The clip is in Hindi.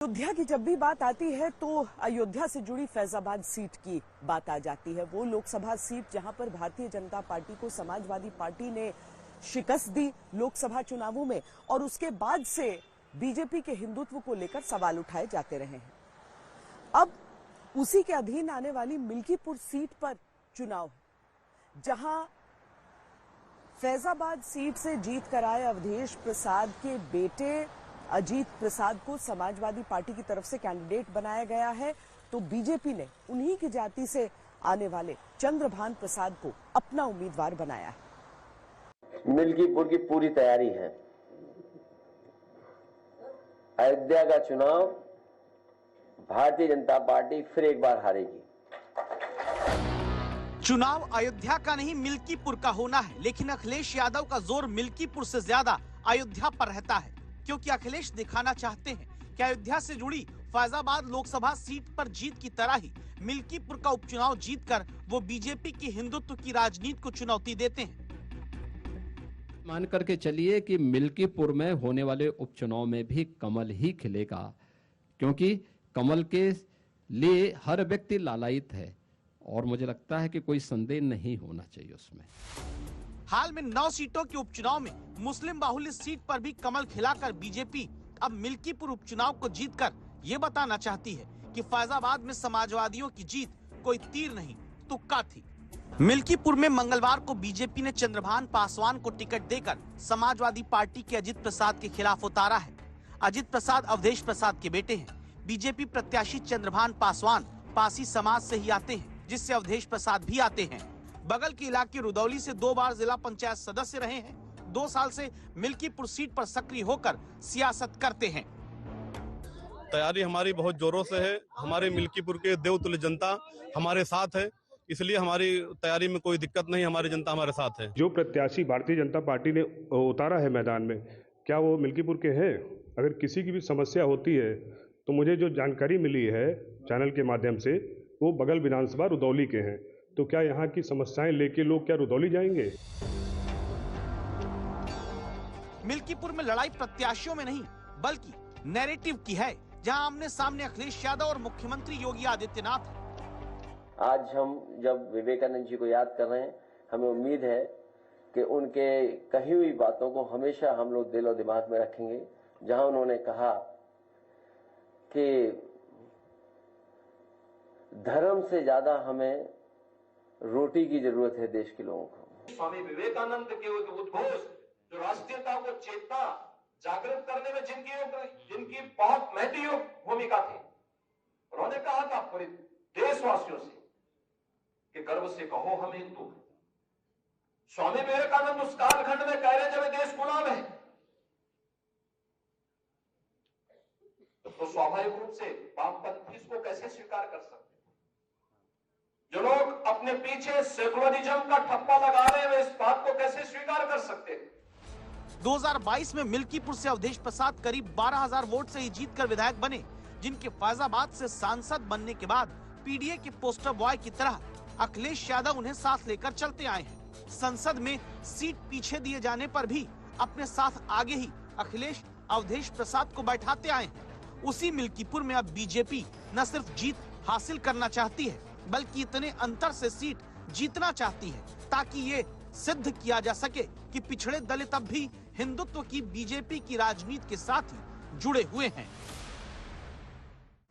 अयोध्या की जब भी बात आती है तो अयोध्या से जुड़ी फैजाबाद सीट की बात आ जाती है। वो लोकसभा सीट जहां पर भारतीय जनता पार्टी को समाजवादी पार्टी ने शिकस्त दी लोकसभा चुनावों में, और उसके बाद से बीजेपी के हिंदुत्व को लेकर सवाल उठाए जाते रहे हैं। अब उसी के अधीन आने वाली मिल्कीपुर सीट पर चुनाव है, जहां फैजाबाद सीट से जीत कर आए अवधेश प्रसाद के बेटे अजीत प्रसाद को समाजवादी पार्टी की तरफ से कैंडिडेट बनाया गया है, तो बीजेपी ने उन्हीं की जाति से आने वाले चंद्रभान प्रसाद को अपना उम्मीदवार बनाया है। मिल्कीपुर की पूरी तैयारी है। अयोध्या का चुनाव भारतीय जनता पार्टी फिर एक बार हारेगी। चुनाव अयोध्या का नहीं मिल्कीपुर का होना है, लेकिन अखिलेश यादव का जोर मिल्कीपुर से ज्यादा अयोध्या पर रहता है, क्योंकि अखिलेश दिखाना चाहते हैं कि अयोध्या से जुड़ी फैजाबाद लोकसभा सीट पर जीत की तरह ही मिल्कीपुर का उपचुनाव जीतकर वो बीजेपी की हिंदुत्व की राजनीति को चुनौती देते हैं। मान करके चलिए कि मिल्कीपुर में होने वाले उपचुनाव में भी कमल ही खिलेगा, क्योंकि कमल के लिए हर व्यक्ति लालायित है और मुझे लगता है कि कोई संदेह नहीं होना चाहिए उसमें। हाल में 9 सीटों के उपचुनाव में मुस्लिम बाहुल्य सीट पर भी कमल खिलाकर बीजेपी अब मिल्कीपुर उपचुनाव को जीतकर ये बताना चाहती है कि फैजाबाद में समाजवादियों की जीत कोई तीर नहीं तुक्का थी। मिल्कीपुर में मंगलवार को बीजेपी ने चंद्रभान पासवान को टिकट देकर समाजवादी पार्टी के अजीत प्रसाद के खिलाफ उतारा है। अजीत प्रसाद अवधेश प्रसाद के बेटे हैं। बीजेपी प्रत्याशी चंद्रभान पासवान पासी समाज से ही आते हैं, जिससे अवधेश प्रसाद भी आते हैं। बगल के इलाके रुदौली से 2 बार जिला पंचायत सदस्य रहे हैं। 2 साल से मिल्कीपुर सीट पर सक्रिय होकर सियासत करते हैं। तैयारी हमारी बहुत जोरों से है। हमारे मिल्कीपुर के देवतुल्य जनता हमारे साथ है, इसलिए हमारी तैयारी में कोई दिक्कत नहीं। हमारी जनता हमारे साथ है। जो प्रत्याशी भारतीय जनता पार्टी ने उतारा है मैदान में, क्या वो मिल्कीपुर के हैं? अगर किसी की भी समस्या होती है तो मुझे जो जानकारी मिली है चैनल के माध्यम से, वो बगल विधानसभा रुदौली के हैं। तो क्या यहाँ की समस्याएं लेके लोग क्या रुदौली जाएंगे? मिल्कीपुर में लड़ाई प्रत्याशियों में नहीं बल्कि नैरेटिव की है, जहां आमने सामने अखिलेश यादव और मुख्यमंत्री योगी आदित्यनाथ। आज हम जब विवेकानंद जी को याद कर रहे हैं, हमें उम्मीद है कि उनके कही हुई बातों को हमेशा हम लोग दिल और दिमाग में रखेंगे, जहां उन्होंने कहा कि धर्म से ज्यादा हमें रोटी की जरूरत है देश के लोगों को। स्वामी विवेकानंद के उद्घोष जो राष्ट्रीयता को चेतना जागृत करने में जिनकी बहुत महत्वपूर्ण भूमिका थी, उन्होंने कहा था पूरे देशवासियों से कि गर्व से कहो हम हिंदू हैं। स्वामी विवेकानंद उस कालखंड में कह रहे जब देश गुलाम है, तो स्वाभाविक रूप से वामपंथी इसको कैसे स्वीकार कर सकते? जो लोग अपने पीछे सेकुलरिज्म का ठप्पा लगा रहे हैं, वे इस बात को कैसे स्वीकार कर सकते हैं? 2022 में मिल्कीपुर से अवधेश प्रसाद करीब 12,000 वोट से ही जीतकर विधायक बने, जिनके फैजाबाद से सांसद बनने के बाद पीडीए के पोस्टर बॉय की तरह अखिलेश यादव उन्हें साथ लेकर चलते आए हैं। संसद में सीट पीछे दिए जाने पर भी अपने साथ आगे ही अखिलेश अवधेश प्रसाद को बैठाते आए हैं। उसी मिल्कीपुर में अब बीजेपी न सिर्फ जीत हासिल करना चाहती है, बल्कि इतने अंतर से सीट जीतना चाहती है ताकि ये सिद्ध किया जा सके कि पिछड़े दलित अब भी हिंदुत्व की बीजेपी की राजनीति के साथ ही जुड़े हुए हैं।